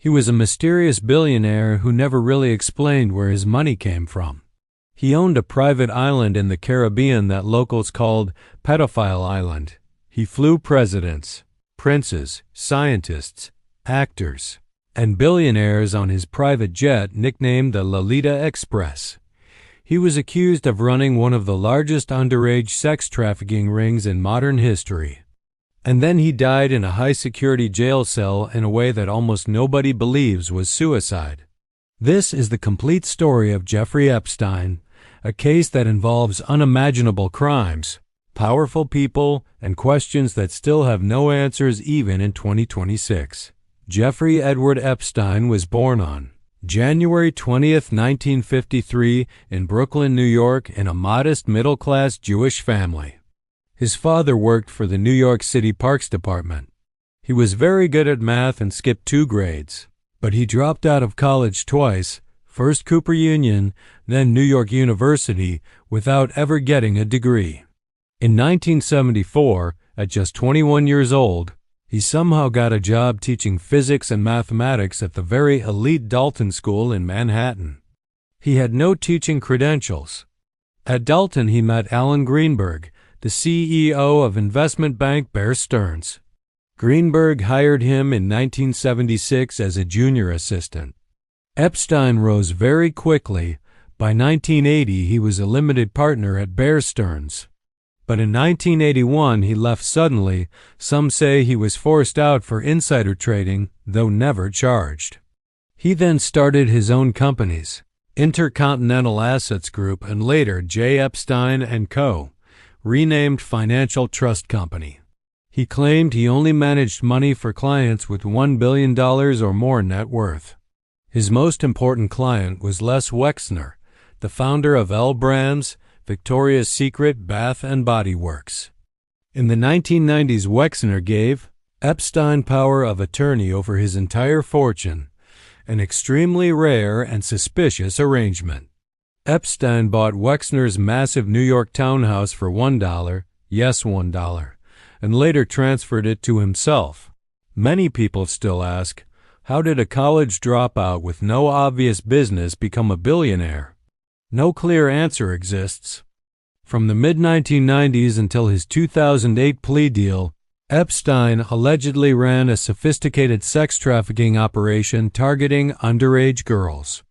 He was a mysterious billionaire who never really explained where his money came from. He owned a private island in the Caribbean that locals called Pedophile Island. He flew presidents, princes, scientists, actors, and billionaires on his private jet nicknamed the Lolita Express. He was accused of running one of the largest underage sex trafficking rings in modern history. And then he died in a high-security jail cell in a way that almost nobody believes was suicide. This is the complete story of Jeffrey Epstein, a case that involves unimaginable crimes, powerful people, and questions that still have no answers even in 2026. Jeffrey Edward Epstein was born on January 20th, 1953, in Brooklyn, New York, in a modest middle-class Jewish family. His father worked for the New York City Parks Department. He was very good at math and skipped 2 grades, but he dropped out of college twice, first Cooper Union, then New York University, without ever getting a degree. In 1974, at just 21 years old, he somehow got a job teaching physics and mathematics at the very elite Dalton School in Manhattan. He had no teaching credentials. At Dalton, he met Alan Greenberg, the CEO of investment bank Bear Stearns. Greenberg hired him in 1976 as a junior assistant. Epstein rose very quickly. By 1980, he was a limited partner at Bear Stearns. But in 1981, he left suddenly. Some say he was forced out for insider trading, though never charged. He then started his own companies, Intercontinental Assets Group and later J. Epstein & Co., renamed Financial Trust Company. He claimed he only managed money for clients with $1 billion or more net worth. His most important client was Les Wexner, the founder of L Brands, Victoria's Secret Bath and Body Works. In the 1990s, Wexner gave Epstein power of attorney over his entire fortune, an extremely rare and suspicious arrangement. Epstein bought Wexner's massive New York townhouse for $1, yes $1, and later transferred it to himself. Many people still ask, how did a college dropout with no obvious business become a billionaire? No clear answer exists. From the mid-1990s until his 2008 plea deal, Epstein allegedly ran a sophisticated sex trafficking operation targeting underage girls.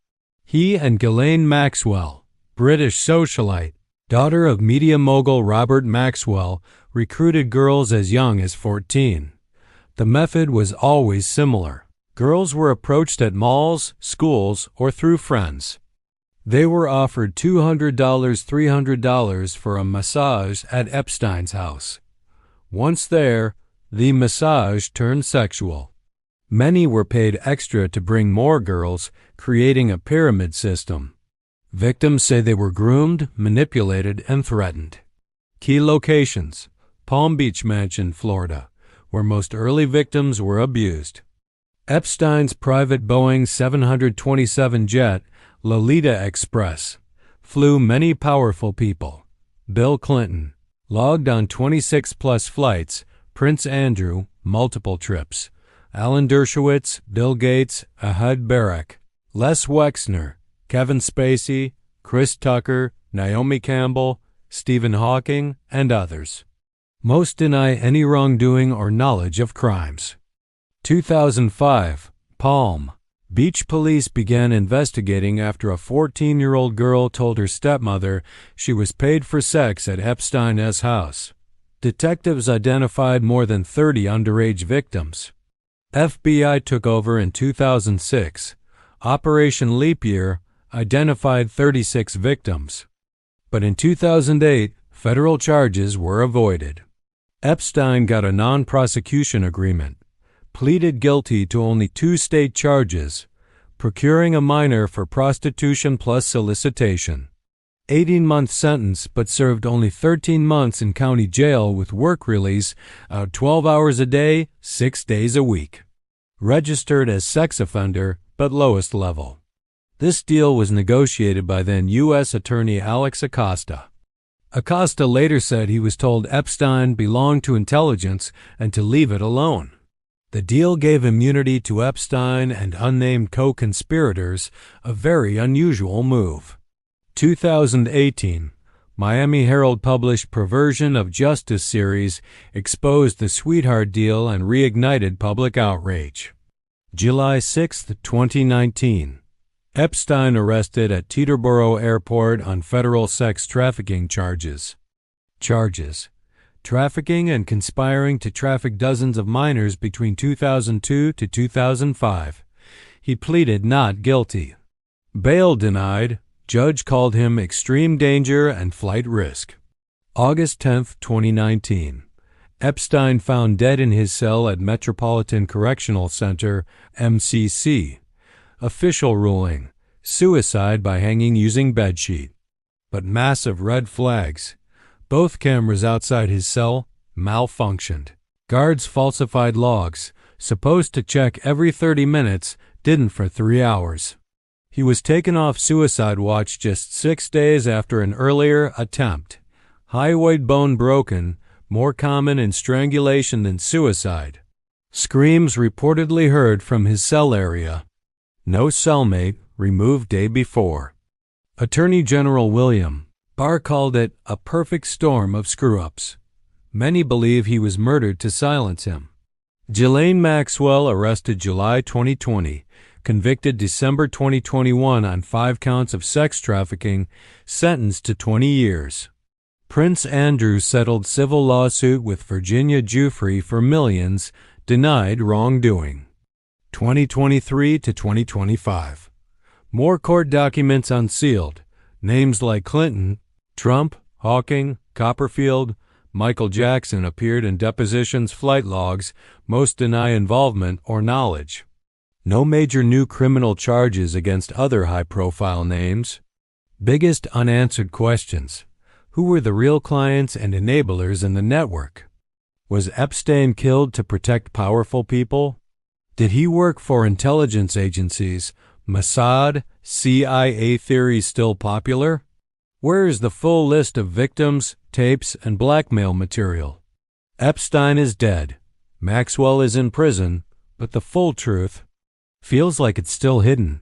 He and Ghislaine Maxwell, British socialite, daughter of media mogul Robert Maxwell, recruited girls as young as 14. The method was always similar. Girls were approached at malls, schools, or through friends. They were offered $200, $300 for a massage at Epstein's house. Once there, the massage turned sexual. Many were paid extra to bring more girls, creating a pyramid system. Victims say they were groomed, manipulated, and threatened. Key locations: Palm Beach Mansion, Florida, where most early victims were abused. Epstein's private Boeing 727 jet, Lolita Express, flew many powerful people. Bill Clinton logged on 26-plus flights, Prince Andrew, multiple trips, Alan Dershowitz, Bill Gates, Ehud Barak, Les Wexner, Kevin Spacey, Chris Tucker, Naomi Campbell, Stephen Hawking, and others. Most deny any wrongdoing or knowledge of crimes. 2005, Palm Beach police began investigating after a 14-year-old girl told her stepmother she was paid for sex at Epstein's house. Detectives identified more than 30 underage victims. FBI took over in 2006. Operation Leap Year identified 36 victims. But in 2008, federal charges were avoided. Epstein got a non-prosecution agreement, pleaded guilty to only 2 state charges, procuring a minor for prostitution plus solicitation. 18-month sentence, but served only 13 months in county jail with work release, out 12 hours a day, 6 days a week. Registered as sex offender, but lowest level. This deal was negotiated by then U.S. Attorney Alex Acosta. Acosta later said he was told Epstein belonged to intelligence and to leave it alone. The deal gave immunity to Epstein and unnamed co-conspirators, a very unusual move. 2018, Miami Herald published Perversion of Justice series exposed the sweetheart deal and reignited public outrage. July 6, 2019, Epstein arrested at Teterboro Airport on federal sex trafficking charges. Trafficking and conspiring to traffic dozens of minors between 2002 to 2005. He pleaded not guilty. Bail denied. Judge called him extreme danger and flight risk. August 10, 2019. Epstein found dead in his cell at Metropolitan Correctional Center, MCC. Official ruling: suicide by hanging using bedsheet. But massive red flags. Both cameras outside his cell malfunctioned. Guards falsified logs, supposed to check every 30 minutes, didn't for 3 hours. He was taken off suicide watch just 6 days after an earlier attempt. Hyoid bone broken, more common in strangulation than suicide. Screams reportedly heard from his cell area. No cellmate, removed day before. Attorney General William Barr called it a perfect storm of screw-ups. Many believe he was murdered to silence him. Ghislaine Maxwell arrested July 2020, convicted December 2021 on 5 counts of sex trafficking, sentenced to 20 years. Prince Andrew settled civil lawsuit with Virginia Giuffre for millions, denied wrongdoing. 2023 to 2025. More court documents unsealed. Names like Clinton, Trump, Hawking, Copperfield, Michael Jackson appeared in depositions, flight logs. Most deny involvement or knowledge. No major new criminal charges against other high-profile names. Biggest unanswered questions. Who were the real clients and enablers in the network? Was Epstein killed to protect powerful people? Did he work for intelligence agencies? Mossad, CIA theories still popular? Where is the full list of victims, tapes, and blackmail material? Epstein is dead. Maxwell is in prison, but the full truth feels like it's still hidden.